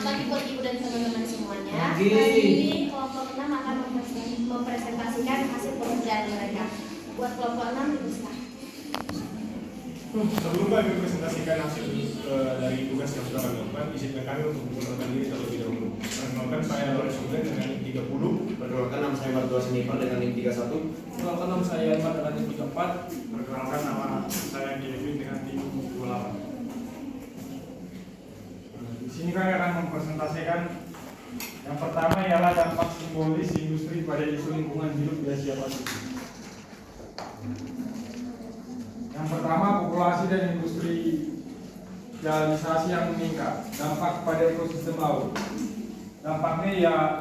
pagi buat ibu dan teman-teman semuanya. Pagi. Hari ini kelompok 6 akan mempresentasikan hasil pekerjaan mereka. Buat kelompok 6 dipersilakan. Sebelum kami presentasikan hasil dari tugas yang sudah kami lakukan, izinkan kami untuk memperkenalkan diri terlebih dahulu. Perkenalkan, saya Loris Sugeng dengan NIM 30. Perkenalkan, nama saya Bartua Seniper dengan NIM 31. Perkenalkan, nama saya Iman dengan NIM 34. Perkenalkan, nama saya Kevin dengan NIM 28. Di sini kami akan mempresentasikan yang pertama ialah dampak simbolis industri pada isu lingkungan hidup di Asia Pasifik. Yang pertama, populasi dan industrialisasi yang meningkat, dampak pada ekosistem laut. Dampaknya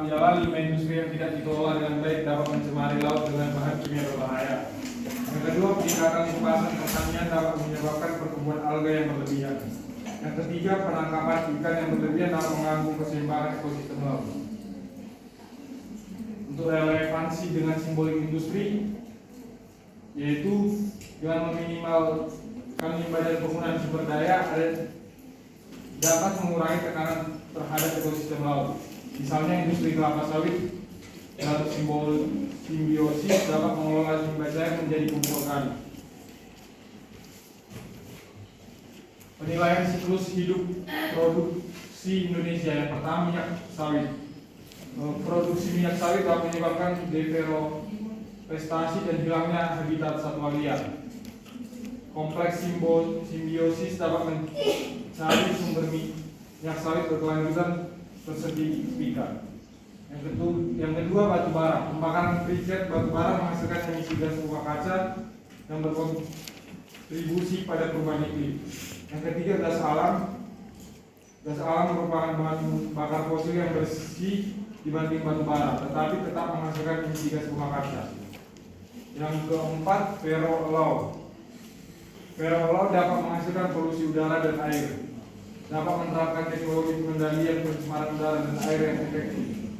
ialah limbah industri yang tidak dikelola dengan baik dapat mencemari laut dengan bahan kimia berbahaya. Yang kedua, peningkatan limpasan pertanian dapat menyebabkan pertumbuhan alga yang berlebihan. Yang ketiga, penangkapan ikan yang berlebihan dapat mengganggu keseimbangan ekosistem laut. Untuk relevansi dengan simbolik industri, yaitu dengan meminimalkan limbah dan penggunaan sumber daya dapat mengurangi tekanan terhadap ekosistem laut. Misalnya industri kelapa sawit dalam simbol simbiosis dapat mengelola limbah cair menjadi pupuk organik. Penilaian siklus hidup produksi Indonesia. Yang pertama, minyak sawit. Produksi minyak sawit dapat menyebabkan deforestasi dan hilangnya habitat satwa liar. Kompleks simbiosis dapat mencari sumber minyak sawit berkelanjutan tersertifikat. Yang kedua, batu bara. Pembakaran briket batu bara menghasilkan emisi gas rumah kaca yang berkontribusi pada perubahan iklim. Yang ketiga, gas alam. Gas alam merupakan bahan bakar fosil yang bersih dibanding batu bara, tetapi tetap menghasilkan emisi gas rumah kaca. Yang keempat, ferroalloy. Ferroalloy dapat menghasilkan polusi udara dan air. Dapat menerapkan teknologi pengendalian pencemaran udara dan air yang efektif.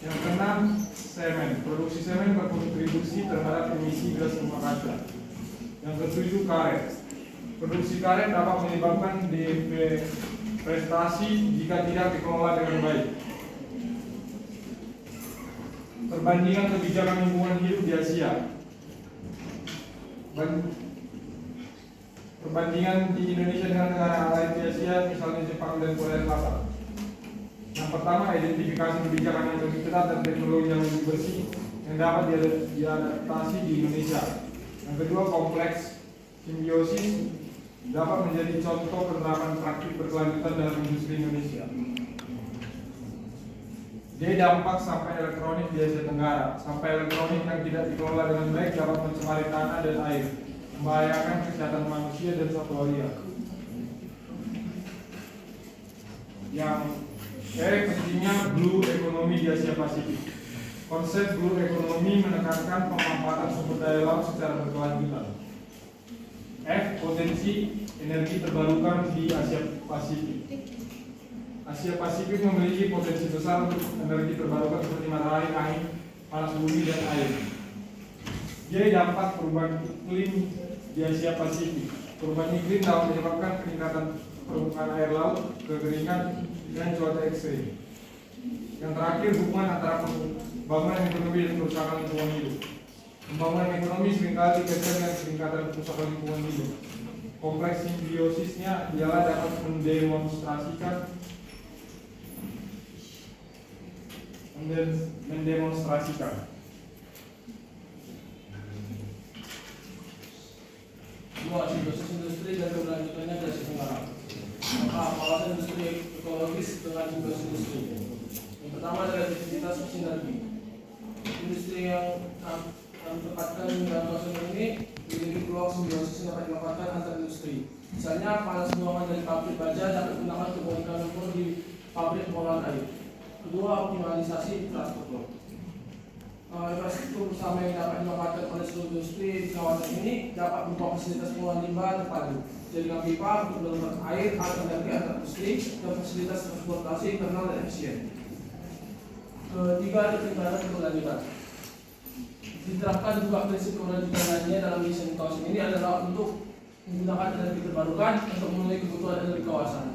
Yang keenam, semen. Produksi semen berkontribusi terhadap emisi gas rumah kaca. Yang ketujuh, karet. Produksi karet dapat menyebabkan deforestasi jika tidak dikelola dengan baik. Perbandingan kebijakan lingkungan hidup di Asia. Perbandingan di Indonesia dengan negara lain di Asia, misalnya Jepang dan Korea Selatan. Yang pertama, identifikasi kebijakan yang lebih ketat dan teknologi yang lebih bersih yang dapat diadaptasi di Indonesia. Yang kedua, kompleks simbiosis dapat menjadi contoh penerapan praktik berkelanjutan dalam industri Indonesia. D. Dampak sampah elektronik di Asia Tenggara. Sampah elektronik yang tidak dikelola dengan baik dapat mencemari tanah dan air, membahayakan kesehatan manusia dan satwa liar. Yang pentingnya blue economy di Asia Pasifik. Konsep blue economy menekankan pemanfaatan sumber daya laut secara berkelanjutan. F. Potensi energi terbarukan di Asia Pasifik. Asia Pasifik memiliki potensi besar untuk energi terbarukan seperti matahari, angin, panas bumi, dan air. J. Dampak perubahan iklim di Asia Pasifik. Perubahan iklim dapat menyebabkan peningkatan permukaan air laut, kekeringan, dan cuaca ekstrim. Yang terakhir, hubungan antara pembangunan ekonomi dan kerusakan lingkungan hidup. Pembangunan ekonomi seringkali dikaitkan dengan peningkatan kerusakan lingkungan hidup. Kompleks simbiosisnya ialah dapat mendemonstrasikan Dua, simbiosis industri dan keberlanjutannya dari Asia Tenggara. A. Kawasan industri ekologis dengan simbiosis industri. Yang pertama adalah efektivitas sinergi. Industri yang ditempatkan dalam kawasan ini memiliki peluang simbiosis yang dapat dimanfaatkan antar industri. Misalnya, panas buangan dari pabrik baja dapat digunakan untuk membuat lumpur di pabrik pengolahan air. Kedua, optimalisasi infrastruktur. Infrastruktur bersama yang dapat dimanfaatkan oleh seluruh industri di kawasan ini dapat berupa fasilitas pengolahan limbah terpadu, jaringan pipa untuk pengeluaran air, alat energi antar industri, dan fasilitas transportasi internal dan efisien. Ketiga, ada peningkatan keberlanjutan. Diterapkan juga prinsip keberlanjutan lainnya dalam desain kawasan ini adalah untuk menggunakan energi terbarukan untuk memenuhi kebutuhan energi kawasan.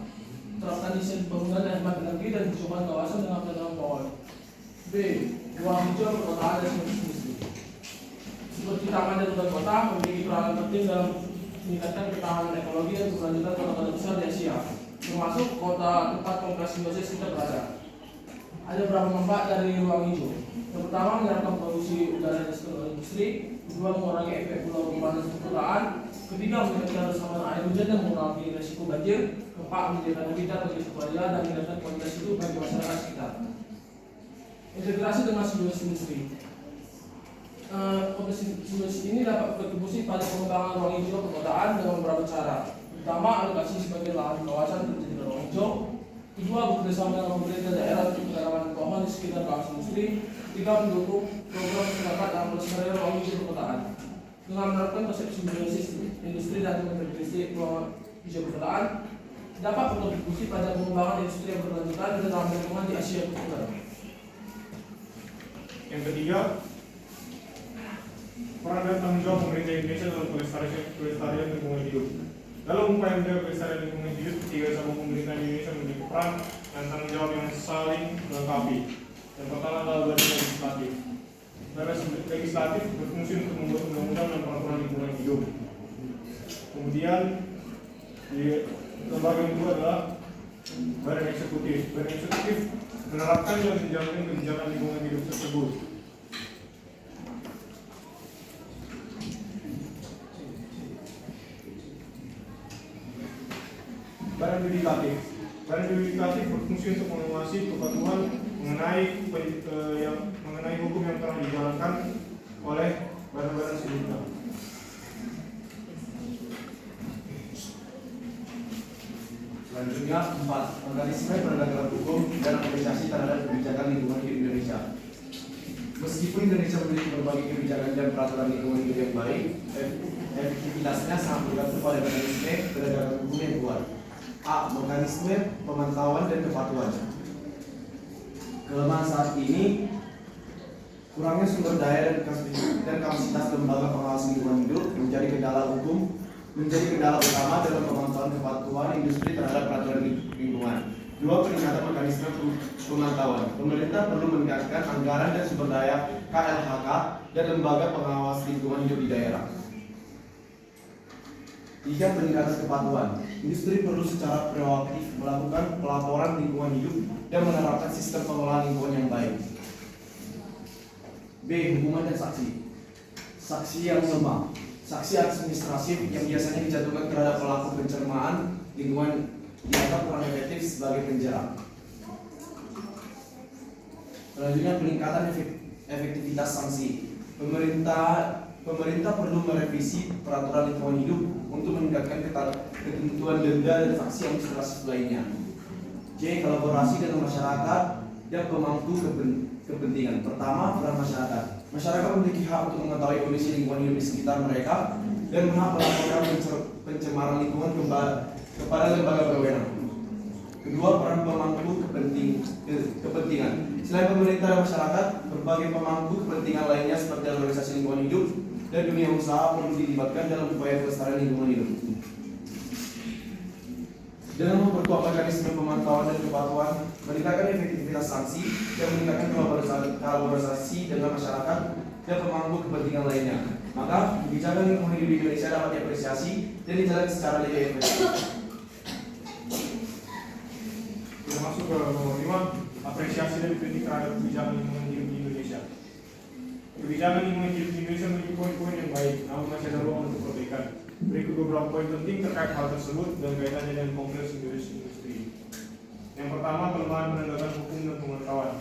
terapkan desain bangunan dan hemat energi dan percobaan kawasan dengan penanaman pohon. B. Ruang hijau perkotaan dan simbiosis industri. Seperti taman dan hutan kota memiliki peranan penting dalam meningkatkan ketahanan ekologi dan keberlanjutan kota-kota besar di Asia, termasuk kota tempat kompleks simbiosis kita berada. Ada beberapa manfaat dari ruang hijau. Yang pertama, menyerap polusi udara industri. Kedua, mengurangi efek pulau perubahan perkotaan. Ketiga, meningkatkan resapan air hujan dan mengurangi risiko banjir. Keempat, menjadikan habitat bagi suku raja dan meningkatkan kualitas hidup bagi masyarakat sekitar. Integrasi dengan simbiosis industri. Simbiosis ini dapat berkontribusi pada pengembangan ruang hijau perkotaan dengan beberapa cara. Pertama, alokasi sebagai lahan kawasan terjadi ruang hijau. Kedua, bekerjasama dengan pemerintah daerah untuk penanaman pohon di sekitar kawasan industri. Tiga, mendukung program masyarakat dalam pelestarian ruang hijau perkotaan. Dengan menerapkan konsep simbiosis industri dan integrasi ruang hijau perkotaan, dapat berkontribusi pada pengembangan industri yang berkelanjutan dan ramah lingkungan di Asia Tenggara. Yang ketiga, peran dan tanggung jawab pemerintah Indonesia dalam pelestarian lingkungan hidup. Dalam upaya menjaga pelestarian lingkungan hidup, tiga cabang pemerintah Indonesia memiliki peran dan tanggung jawab yang saling melengkapi. Yang pertama adalah badan legislatif. Badan legislatif berfungsi untuk membuat undang-undang dan peraturan lingkungan hidup. Kemudian di lembaga yang kedua adalah badan eksekutif. Badan eksekutif menerapkan dan menjalankan kebijakan lingkungan hidup tersebut. Badan yudikatif. Badan yudikatif berfungsi untuk mengawasi kepatuhan mengenai hukum yang telah dijalankan oleh badan-badan sebelumnya. Selanjutnya 4. Mekanisme penegakan hukum dan apresiasi terhadap kebijakan lingkungan hidup Indonesia. Meskipun Indonesia memiliki berbagai kebijakan dan peraturan lingkungan hidup yang baik, efektivitasnya sangat bergantung pada mekanisme penegakan hukum yang kuat. A. Mekanisme pemantauan dan kepatuhan. Kelemahan saat ini kurangnya sumber daya dan kapasitas lembaga pengawas lingkungan hidup menjadi kendala utama dalam pemantauan kepatuhan industri terhadap peraturan lingkungan. 2. Peningkatan mekanisme pemantauan. Pemerintah perlu meningkatkan anggaran dan sumber daya KLHK dan lembaga pengawas lingkungan hidup di daerah. 3. Peningkatan kepatuhan. Industri perlu secara proaktif melakukan pelaporan lingkungan hidup dan menerapkan sistem pengelolaan lingkungan yang baik. B. Hukuman dan saksi. Saksi yang lemah. Saksi administratif yang biasanya dijatuhkan terhadap pelaku pencemaran lingkungan dianggap kurang efektif sebagai penjara. Selanjutnya, peningkatan efektivitas sanksi. Pemerintah perlu merevisi peraturan lingkungan hidup untuk meningkatkan ketentuan denda dan sanksi administratif lainnya. J. Kolaborasi dengan masyarakat dan pemangku kepentingan. Pertama, peran masyarakat. Masyarakat memiliki hak untuk mengetahui kondisi lingkungan hidup di sekitar mereka dan berhak melaporkan pencemaran lingkungan kepada lembaga berwenang. Kedua, peran pemangku kepentingan. Selain pemerintah dan masyarakat, berbagai pemangku kepentingan lainnya seperti organisasi lingkungan hidup dan dunia usaha perlu dilibatkan dalam upaya pelestarian lingkungan hidup. Dengan memperkuat mekanisme pemantauan dan kepatuhan, meningkatkan efektivitas sanksi, dan meningkatkan kolaborasi dengan masyarakat dan pemangku kepentingan lainnya, maka kebijakan lingkungan hidup di Indonesia dapat diapresiasi dan dijalankan secara lebih efektif. Kita masuk ke nomor 5, apresiasi dan kritik terhadap kebijakan lingkungan hidup di Indonesia. Kebijakan lingkungan hidup di Indonesia memiliki poin-poin yang baik, namun masih ada ruang untuk perbaikan. Berikut beberapa poin penting terkait hal tersebut dan kaitannya dengan kompleks simbiosis industri. Yang pertama, kelemahan penegakan hukum dan pengetahuan.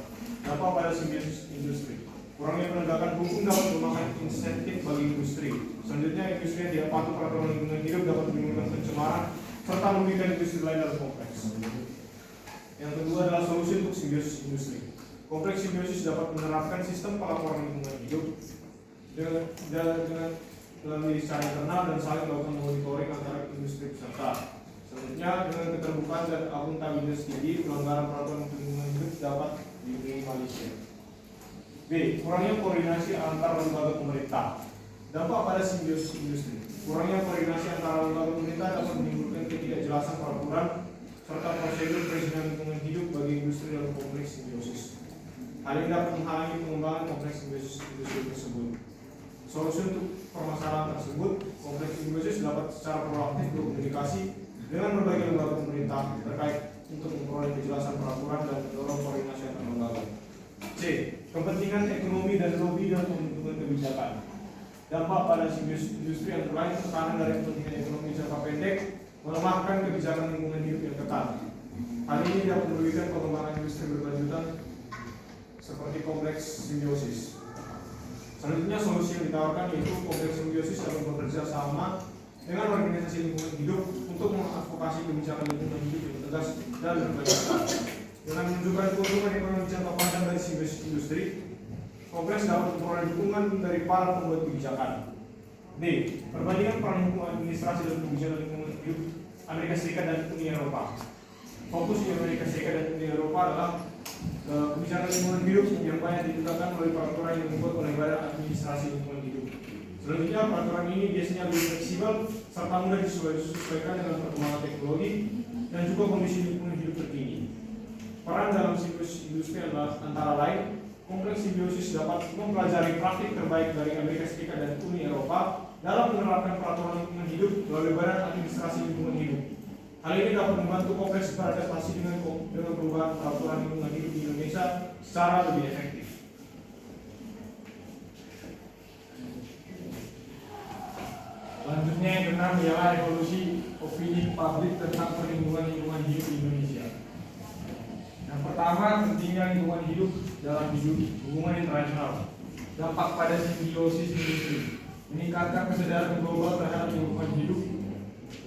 Dampak pada simbiosis industri. Kurangnya penegakan hukum dapat merupakan insentif bagi industri. Selanjutnya, industri yang tidak patuh peraturan lingkungan hidup dapat menimbulkan pencemaran serta merugikan industri lain dalam kompleks. Yang kedua adalah solusi untuk simbiosis industri. Kompleks simbiosis dapat menerapkan sistem pelaporan lingkungan hidup dengan melalui secara internal dan saling melakukan monitoring antara industri peserta. Selanjutnya, dengan keterbukaan dan akuntabilitas tinggi, pelanggaran peraturan lingkungan hidup dapat diminimalisir. B. Kurangnya koordinasi antar lembaga pemerintah. Dampak pada simbiosis industri. Kurangnya koordinasi antara lembaga pemerintah dapat menimbulkan ketidakjelasan peraturan serta prosedur perizinan lingkungan hidup bagi industri dalam kompleks simbiosis. Hal ini dapat menghalangi pengembangan kompleks simbiosis industri tersebut. Solusi untuk permasalahan tersebut, kompleks simbiosis dapat secara proaktif berkomunikasi dengan berbagai lembaga pemerintah terkait untuk memperoleh kejelasan peraturan dan mendorong koordinasi antar lembaga. C. Kepentingan ekonomi dan lobby dalam pembentukan kebijakan. Dampak pada simbiosis industri antara lain tekanan dari kepentingan ekonomi jangka pendek melemahkan kebijakan lingkungan hidup yang ketat. Hal ini dapat merugikan pengembangan industri berkelanjutan seperti kompleks simbiosis. Selanjutnya solusi yang ditawarkan yaitu kompleks simbiosis dapat bekerja sama dengan organisasi lingkungan hidup untuk mengadvokasi kebijakan lingkungan hidup yang tegas dan berkelanjutan. Dengan menunjukkan keuntungan ekonomi jangka panjang dari simbiosis industri, kompleks dapat memperoleh dukungan dari para pembuat kebijakan. D. Perbandingan peran hukum administrasi dan kebijakan lingkungan hidup Amerika Serikat dan Uni Eropa. Fokus di Amerika Serikat dan Uni Eropa adalah kebijakan lingkungan hidup yang banyak ditetapkan oleh peraturan yang dibuat oleh Badan Administrasi Lingkungan Hidup. Selanjutnya, peraturan ini biasanya lebih fleksibel serta mudah disesuaikan dengan perkembangan teknologi dan juga kondisi lingkungan hidup terkini. Peran dalam simbiosis industri adalah antara lain, kompleks simbiosis dapat mempelajari praktik terbaik dari Amerika Serikat dan Uni Eropa dalam menerapkan peraturan lingkungan hidup melalui Badan Administrasi Lingkungan Hidup. Hal ini dapat membantu kompleks beradaptasi dengan perubahan peraturan lingkungan hidup di Indonesia secara lebih efektif. Selanjutnya yang keenam ialah evolusi opini publik tentang perlindungan lingkungan hidup di Indonesia. Yang pertama, pentingnya lingkungan hidup dalam hubungan internasional. Dampak pada simbiosis industri meningkatkan kesadaran global terhadap lingkungan hidup.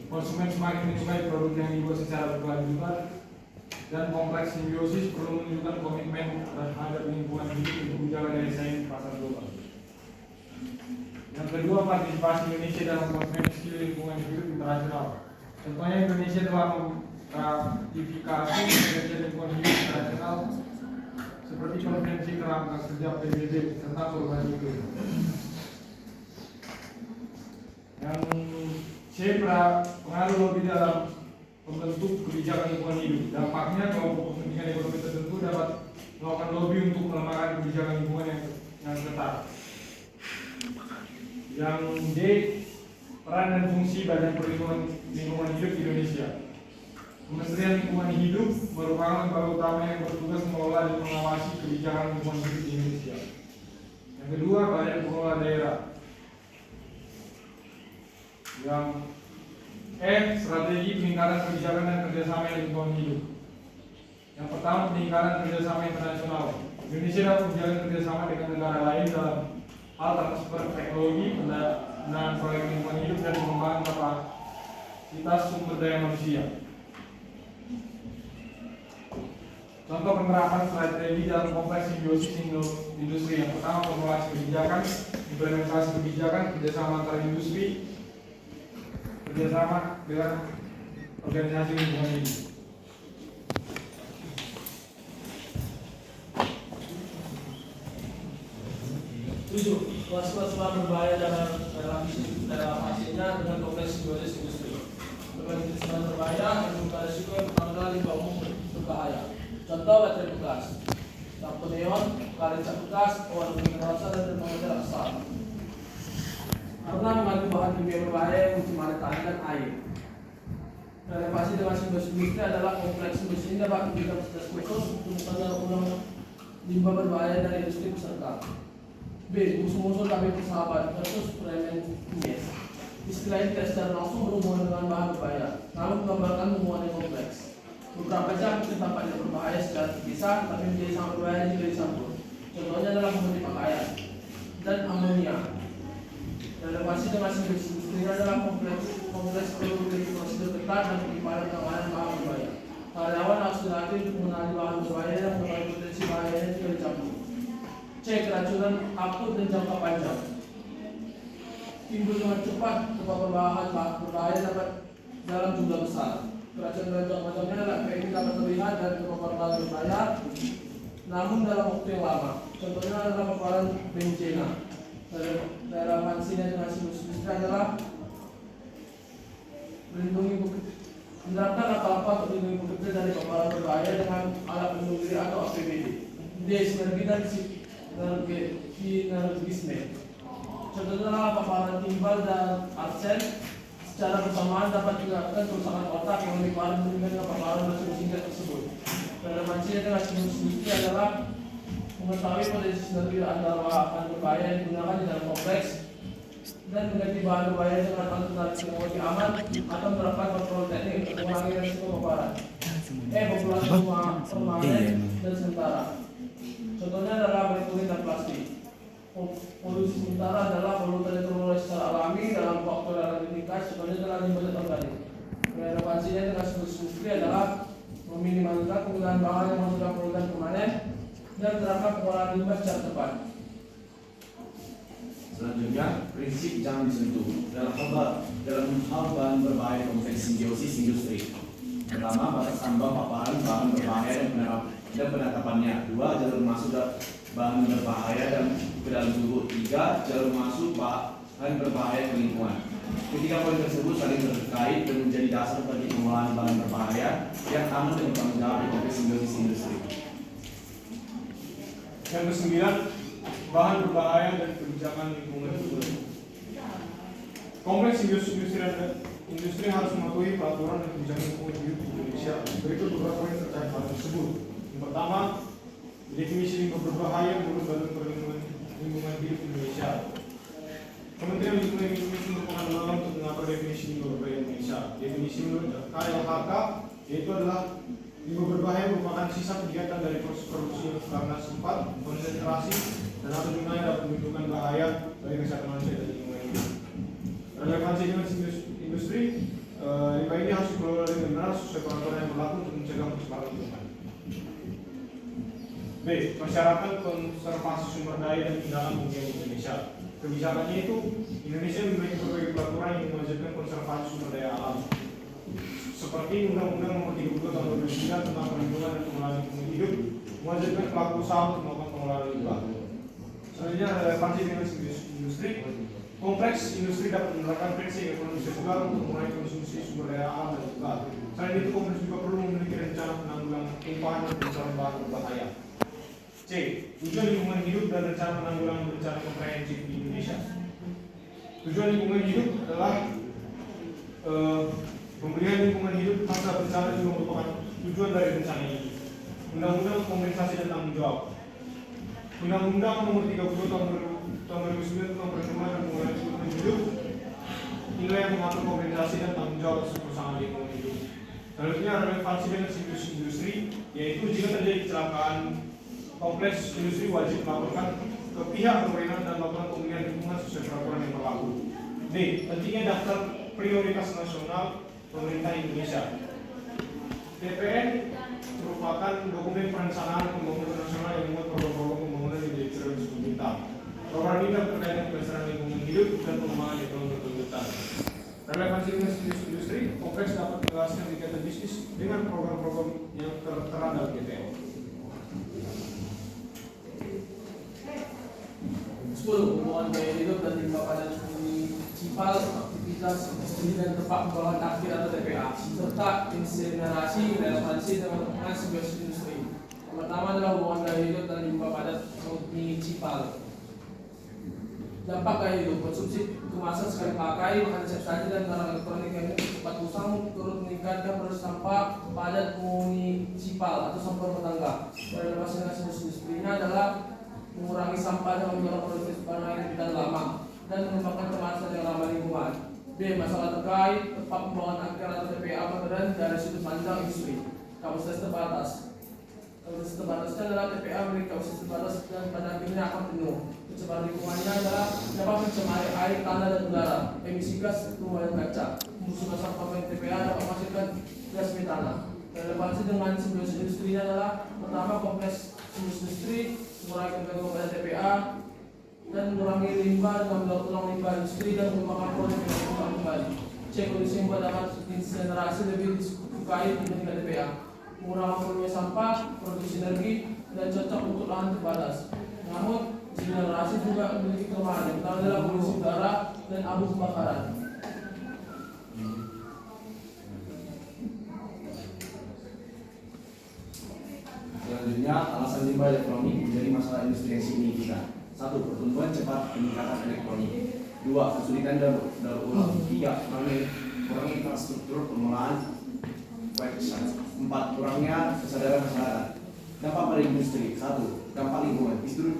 Konsumen semakin menyukai produk yang dibuat secara berkelanjutan, dan kompleks simbiosis perlu menunjukkan komitmen terhadap lingkungan hidup untuk menjaga daya saing di pasar global. Yang kedua, partisipasi Indonesia dalam konvensi lingkungan hidup internasional. Contohnya, Indonesia telah meratifikasi konvensi lingkungan hidup internasional seperti konvensi kerangka kerja PBB tentang perubahan iklim. Yang C. Pengaruh lobby dalam pembentuk kebijakan lingkungan hidup. Dampaknya, kelompok kepentingan ekonomi tertentu dapat melakukan lobby untuk melemahkan kebijakan lingkungan yang ketat. Yang D. Peran dan fungsi Badan Perlindungan Lingkungan Hidup di Indonesia. Kementerian Lingkungan Hidup merupakan lembaga utama yang bertugas mengelola dan mengawasi kebijakan lingkungan hidup di Indonesia. Yang kedua, Badan Pengelola Daerah. Yang E. Strategi peningkatan kebijakan dan kerjasama lingkungan hidup. Yang pertama, peningkatan kerjasama internasional. Indonesia dapat menjalin kerjasama dengan negara lain dalam hal transfer teknologi, pendanaan proyek lingkungan hidup, dan pengembangan kapasitas sumber daya manusia. Contoh penerapan strategi dalam kompleks simbiosis industri. Yang pertama, formulasi kebijakan, implementasi kebijakan, kerjasama antar industri, kerjasama dengan organisasi lingkungan hidup. 7. Waspada berbahaya dalam hasilnya dengan kompleks simbiosis industri. Berbagai jenis berbahaya yang berupa risiko yang pertama limbah umum berbahaya. Contoh baterai bekas, lampu neon, kaca bekas, warna mineral dan termometer asal. Karena mengandung bahan kimia berbahaya yang mencemari tanah dan air. Relevasi dengan simbiosis industri adalah kompleks simbiosis ini dapat memberikan fasilitas khusus untuk mengurangi limbah berbahaya dari industri peserta. B. Musuh-musuh kami bersahabat versus preventive. Istilah ini tidak secara langsung berhubungan dengan bahan berbahaya, namun menggambarkan hubungan yang kompleks. Beberapa zat tampak tidak berbahaya secara terpisah, tapi menjadi sangat berbahaya jika dicampur. Contohnya adalah membentuk pakaian dan amonia. Relevasi dengan simbiosis industri adalah kompleks perlu memiliki prosedur ketat dan penyimpanan keamanan bahan berbahaya. Karyawan harus dilatih untuk mengenali bahan berbahaya dan mengetahui potensi bahayanya jika dicampur. C. Keracunan akut dan jangka panjang. Timbul dengan cepat sebab bahan berbahaya dapat dalam jumlah besar. Keracunan dan jangka panjangnya adalah efek ini dapat terlihat dari paparan bahan berbahaya, namun dalam waktu yang lama. Contohnya adalah paparan bencana. Relevansinya dengan simbiosis industri adalah melindungi Menerapkan apa-apa untuk melindungi pekerja dari paparan berbahaya dengan alat pelindung diri atau APBD. D. Sinergi dan sinergisme. Contohnya adalah paparan timbal dan arsen secara bersamaan dapat menyebabkan kerusakan otak yang lebih parah dibandingkan dengan paparan racun singkat tersebut. Relevansinya dengan sinergi adalah mengetahui potensi sinergi antara bahan berbahaya yang digunakan di dalam kompleks dan mengganti bahan berbahaya dengan alternatif teknologi aman atau menerapkan kontrol teknik untuk mengurangi risiko paparan. Populasi permanen dan sementara. Contohnya adalah merkuri dan plastik. Polusi sementara adalah polutan yang terjadi secara alami dalam faktor yang meningkat, contohnya adalah limbah organik. Relevansinya dengan industri adalah meminimalkan penggunaan bahan yang menghasilkan polutan permanen dan menerapkan pengolahan limbah secara tepat. Selanjutnya, prinsip jangan disentuh dalam hal bahan berbahaya kompleks simbiosis industri. Pertama, batas tambang paparan bahan berbahaya dan penetapannya. 2. Jalur masuk bahan berbahaya dan ke dalam tubuh. 3. Jalur masuk bahan berbahaya ke lingkungan. Ketiga poin tersebut saling terkait dan menjadi dasar bagi pengolahan bahan berbahaya yang aman dan bertanggung jawab di kompleks simbiosis industri. Yang ke-9, bahan berbahaya dan kebijakan lingkungan hidup. Kompleks simbiosis industri harus mematuhi peraturan dan kebijakan lingkungan hidup di Indonesia. Berikut beberapa poin terkait hal tersebut. Yang pertama, definisi limbah berbahaya menurut Badan Perlindungan Lingkungan Hidup Indonesia. Kementerian Lingkungan Hidup merupakan lembaga untuk mengatur definisi limbah berbahaya Indonesia. Definisi menurut KLHK yaitu adalah limbah berbahaya merupakan sisa kegiatan dari proses produksi karena sifat, konsentrasi, dan atau jumlahnya dapat menimbulkan bahaya bagi kesehatan manusia dan lingkungan hidup. Relevansi dengan industri, limbah ini harus dikelola dengan benar sesuai peraturan yang berlaku untuk mencegah pencemaran lingkungan. B. Persyaratan konservasi sumber daya dan tindakan lingkungan Indonesia. Kebijakannya itu, Indonesia memiliki berbagai peraturan yang mewajibkan konservasi sumber daya alam, seperti Undang-Undang Nomor 32 Tahun 2009 tentang perlindungan dan pengelolaan lingkungan hidup, mewajibkan pelaku usaha untuk melakukan pengelolaan limbah. Selanjutnya, relevansi dengan industri. Kompleks industri dapat menerapkan prinsip ekonomi sirkular untuk mengurangi konsumsi sumber daya alam dan limbah. Selain itu, kompleks juga perlu memiliki rencana penanggulangan tumpahan dan pengelolaan bahan berbahaya. C. Tujuan lingkungan hidup dan rencana penanggulangan bencana komprehensif di Indonesia. Tujuan lingkungan hidup adalah pemberian lingkungan hidup pasca bencana juga merupakan tujuan dari bencana ini. Undang-Undang Kompensasi dan Tanggung Jawab. Undang-Undang Nomor 30 Tahun 2009 tentang perlindungan dan pengelolaan lingkungan hidup inilah yang mengatur kompensasi dan tanggung jawab atas kerusakan lingkungan hidup. Selanjutnya, relevansi dengan industri, yaitu jika terjadi kecelakaan, kompleks industri wajib melaporkan ke pihak berwenang dan melakukan pemulihan lingkungan sesuai peraturan yang berlaku. D. Pentingnya daftar prioritas nasional pemerintah Indonesia. DPN merupakan dokumen perencanaan pembangunan nasional yang memuat program-program pembangunan yang menjadi prioritas pemerintah. Program ini dapat terkait dengan kelestarian lingkungan hidup dan pengembangan ekonomi berkelanjutan. Relevansi dengan industri, kompleks dapat menjelaskan kegiatan bisnis dengan program-program yang tertera dalam GTO. 10. Hubungan gaya hidup dan limbah padat municipal, aktivitas industri dan tempat pembuangan akhir atau TPA, serta insinerasi relevansi dengan hubungan simbiosis industri. Yang pertama adalah hubungan gaya hidup dan limbah padat municipal. Dampak gaya hidup, konsumsi kemasan sekali pakai, makan siap saji dan barang elektronik yang cepat usang turut meningkatkan produksi sampah padat municipal atau sampah rumah tangga. Relevansi dengan industrinya adalah mengurangi sampah dengan mendorong produksi barang yang tidak lama dan mengembangkan kemasan yang ramah lingkungan. B. Masalah terkait tempat pembuangan akhir atau TPA modern dari sudut pandang industri. Kapasitas terbatas. Kapasitas terbatasnya adalah TPA memiliki kapasitas terbatas dan pada akhirnya akan penuh. Pencemaran lingkungannya adalah dapat mencemari air, tanah, dan udara. Emisi gas rumah dan kaca. Pembusukan sampah TPA dapat menghasilkan gas metana. Relevansi dengan simbiosis industrinya adalah pertama, kompleks industri mengurangi ketergantungan pada TPA dan mengurangi limbah dengan mendaur ulang limbah industri dan mengembangkan produk yang dikembangkan kembali. C. Kondisi limbah dapat insinerasi lebih disukai dibandingkan TPA. Mengurangi volume sampah, produksi energi, dan cocok untuk lahan terbatas. Namun, insinerasi juga memiliki kelemahan, yang pertama adalah polusi udara dan abu kebakaran. Selanjutnya, alasan limbah elektronik menjadi masalah industri yang signifikan. 1. Pertumbuhan cepat peningkatan elektronik. 2. Kesulitan daur ulang. 3. Kurangnya infrastruktur pengolahan website. 4. Kurangnya kesadaran masyarakat. Dampak pada industri. 1. Dampak lingkungan.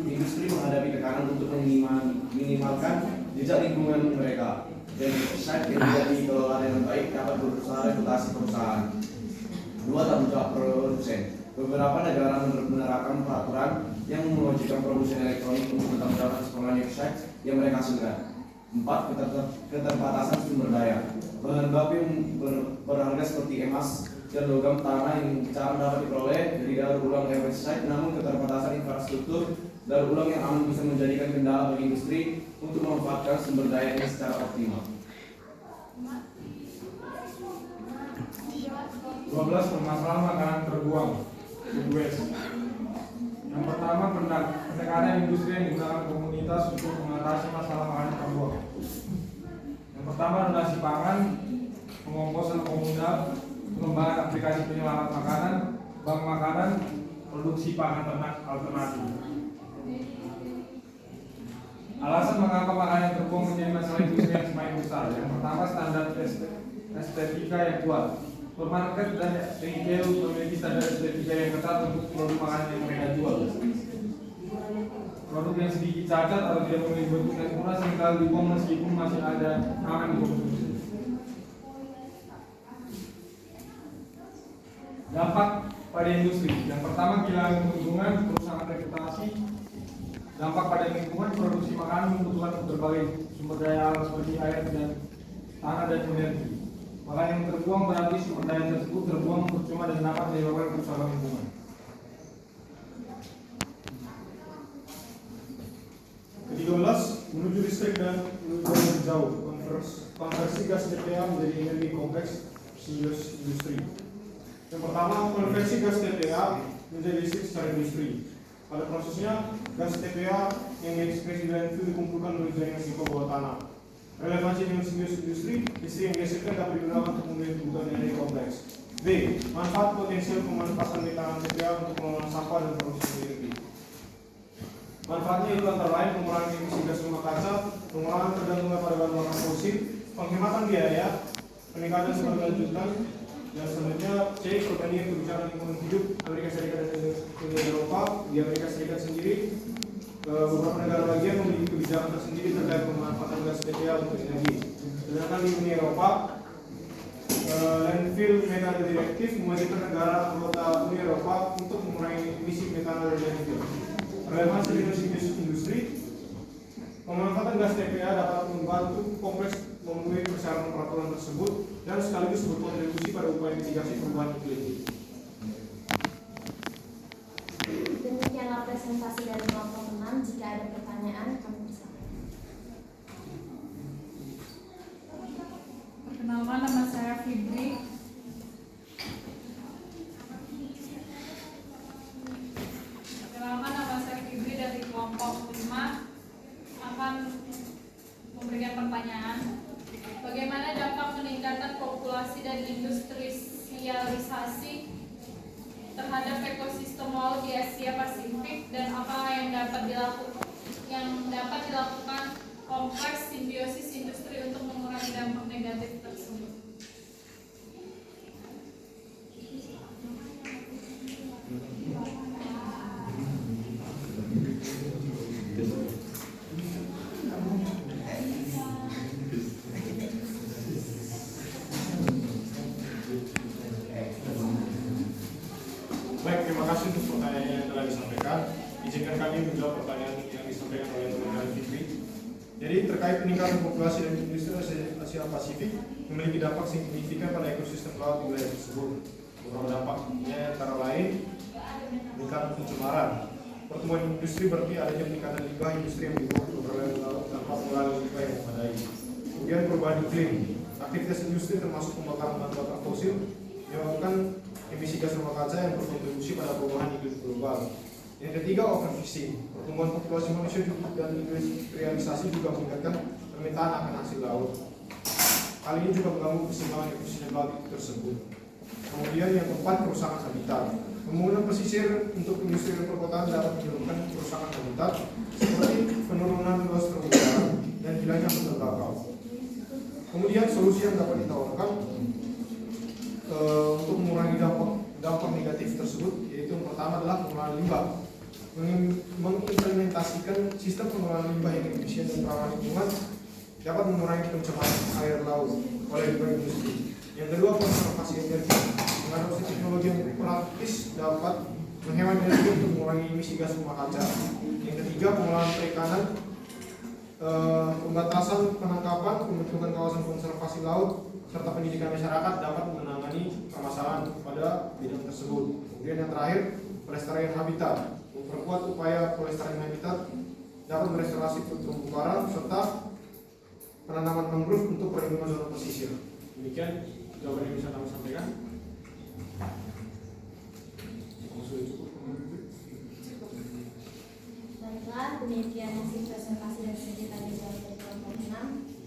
Industri menghadapi tekanan untuk minimalkan jejak lingkungan mereka, dan website yang tidak dikelola dengan baik dapat berusaha reputasi perusahaan. 2. Tanggung jawab produsen. Beberapa negara menerapkan peraturan yang mewajibkan produsen elektronik untuk bertanggung jawab atas penggunaan website yang mereka hasilkan. 4. Keterbatasan sumber daya. Bahan baku yang berharga seperti emas dan logam tanah yang jarang dapat diperoleh dari daur ulang website, namun keterbatasan infrastruktur daur ulang yang aman bisa menjadikan kendala bagi industri untuk memanfaatkan sumber dayanya secara optimal. 12. Permasalahan makanan terbuang. Food waste. Yang pertama, pendekatan industri yang digunakan komunitas untuk mengatasi masalah makanan terbuang. Yang pertama, donasi pangan, pengomposan komunal, pengembangan aplikasi penyelamat makanan, bank makanan, produksi pangan ternak alternatif. Alasan mengapa makanan terbuang menjadi masalah industri yang semakin besar. Yang pertama, standar estetika yang kuat. Supermarket dan retail memiliki standar estetika yang ketat untuk produk makanan yang mereka jual. Produk yang sedikit cacat atau tidak memiliki bentuk yang sempurna seringkali dibuang meskipun masih ada aman dikonsumsi. Dampak pada industri. Yang pertama, kehilangan keuntungan, kerusakan reputasi. Dampak pada lingkungan, produksi makanan membutuhkan berbagai sumber daya alam seperti air dan tanah dan energi. Makanan yang terbuang berarti sumber daya tersebut terbuang percuma dan dapat menyebabkan kerusakan lingkungan. Ke-13, menuju listrik dan menuju jauh. Konversi gas TPA menjadi energi kompleks industri. Yang pertama, konversi gas TPA menjadi listrik secara industri. Pada prosesnya, gas TPA yang diekspresi dan itu dikumpulkan melalui jaringan singkong bawah tanah. Relevansi dengan simbiosis industri, listrik yang dihasilkan dapat digunakan untuk memenuhi kebutuhan energi kompleks. B. Manfaat potensial pemanfaatan metanan TPA untuk pengelolaan sampah dan produksi energi. Manfaatnya itu antara lain pengurangan emisi gas rumah kaca, pengurangan tergantungan pada bahan bakar fosil, penghematan biaya, peningkatan keberlanjutan, dan selanjutnya C. Perbandingan kebijakan lingkungan hidup Amerika Serikat dan Uni Eropa. Di Amerika Serikat sendiri, beberapa negara bagian memiliki kebijakan tersendiri terkait pemanfaatan gas TPA untuk energi. Sedangkan di Uni Eropa, Landfill Methane Directive mewajibkan negara anggota Uni Eropa untuk mengurangi emisi metana dari landfill. Relevansi dengan simbiosis industri, pemanfaatan gas TPA dapat membantu kompleks memenuhi persyaratan peraturan tersebut dan sekaligus berkontribusi pada upaya mitigasi perubahan iklim. Demikianlah presentasi dari kelompok 6. Jika ada pertanyaan, kami persilakan. Perkenalkan, nama saya Fibri. Dari kelompok 5 akan memberikan pertanyaan. Bagaimana dampak peningkatan populasi dan industrialisasi terhadap ekosistem laut di Asia Pasifik, dan apa yang dapat dilakukan kompleks simbiosis industri untuk mengurangi dampak negatif tersebut? Baik, terima kasih untuk pertanyaan yang telah disampaikan. Izinkan kami menjawab pertanyaan yang disampaikan oleh teman-teman Fitri. Jadi terkait peningkatan populasi dan industri Asia Pasifik memiliki dampak signifikan pada ekosistem laut di wilayah tersebut. Beberapa dampaknya antara lain peningkatan pencemaran. Pertumbuhan industri berarti adanya peningkatan limbah industri yang dibuang ke perairan laut tanpa pengolahan limbah yang memadai. Kemudian perubahan iklim. Aktivitas industri termasuk pembakaran bahan bakar fosil menyebabkan emisi gas rumah kaca yang berkontribusi pada perubahan iklim global. Yang ketiga, overfishing. Pertumbuhan populasi manusia dan industrialisasi juga meningkatkan permintaan akan hasil laut. Hal ini juga mengganggu keseimbangan ekosistem laut tersebut. Kemudian yang keempat, kerusakan habitat. Pembangunan pesisir untuk industri dan perkotaan dapat menyebabkan kerusakan habitat seperti penurunan luas terumbu dan hilangnya hutan bakau. Kemudian solusi yang dapat ditawarkan untuk mengurangi dampak negatif tersebut, yaitu yang pertama adalah pengelolaan limbah. Mengimplementasikan sistem pengelolaan limbah yang efisien dan ramah lingkungan dapat mengurangi pencemaran air laut oleh limbah industri. Yang kedua, konservasi energi. Mengadopsi teknologi yang praktis dapat menghemat energi untuk mengurangi emisi gas rumah kaca. Yang ketiga, pengelolaan perikanan, pembatasan penangkapan, pembentukan kawasan konservasi laut, serta pendidikan masyarakat dapat menangani permasalahan pada bidang tersebut. Kemudian yang terakhir, pelestarian habitat. Memperkuat upaya pelestarian habitat dapat merestorasi terumbu karang serta penanaman mangrove untuk perlindungan zona pesisir. Demikian jawaban yang bisa kami sampaikan. Baiklah, demikian hasil presentasi dari studi tadi dari kelompok 6.